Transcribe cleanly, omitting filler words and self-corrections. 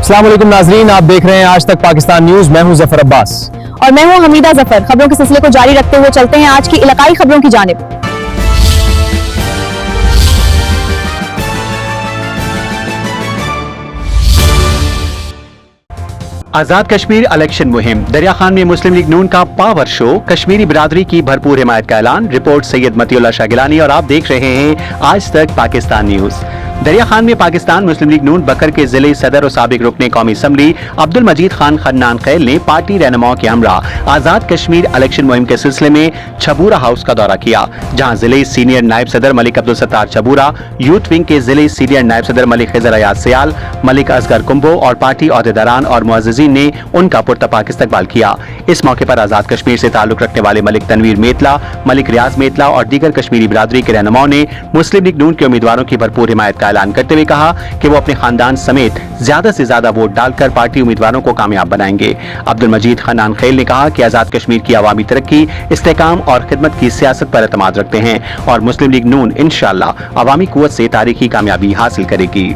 अस्सलाम वालेकुम नाजरीन, आप देख रहे हैं आज तक पाकिस्तान न्यूज। मैं हूं जफर अब्बास और मैं हूं हमीदा जफर। खबरों के सिलसिले को जारी रखते हुए चलते हैं आज की इलाकाई खबरों की जानिब। आजाद कश्मीर इलेक्शन मुहिम, दरिया खान में मुस्लिम लीग नून का पावर शो, कश्मीरी बिरादरी की भरपूर हिमायत का ऐलान। रिपोर्ट सैयद मतीउल्लाह शाह गिलानी और आप देख रहे हैं आज तक पाकिस्तान न्यूज। दरिया खान में पाकिस्तान मुस्लिम लीग नून बकर के जिले सदर और साबिक रुकने कौमी असम्बली अब्दुल मजीद खान खन्नान खैल ने पार्टी रहनुमाओं के हमरा आजाद कश्मीर इलेक्शन मुहिम के सिलसिले में छबूरा हाउस का दौरा किया, जहां जिले सीनियर नायब सदर मलिक अब्दुल सत्तार छबूरा, यूथ विंग के जिले सीनियर नायब सदर मलिक खिजर अयाज सियाल, मलिक असगर कुंभो और पार्टी अहदेदारान और मुअज़्ज़िज़ीन ने उनका पुरतपाक इस्तकबाल किया। इस मौके पर आजाद कश्मीर से ताल्लुक रखने वाले मलिक तनवीर मेतला, मलिक रियाज मेतला और दीगर कश्मीरी बिरादरी के रहनुमाओं ने मुस्लिम लीग नून के उम्मीदवारों की भरपूर हिमायत का ऐलान करते हुए कहा कि वो अपने खानदान समेत ज्यादा से ज्यादा वोट डालकर पार्टी उम्मीदवारों को कामयाब बनाएंगे। अब्दुल मजीद खन्नान खैल ने कहा कि आजाद कश्मीर की अवामी तरक्की, इस्तेकाम और खिदमत की सियासत पर एतमाद रखते हैं और मुस्लिम लीग नून इंशाअल्लाह अवामी कुव्वत से तारीखी कामयाबी हासिल करेगी।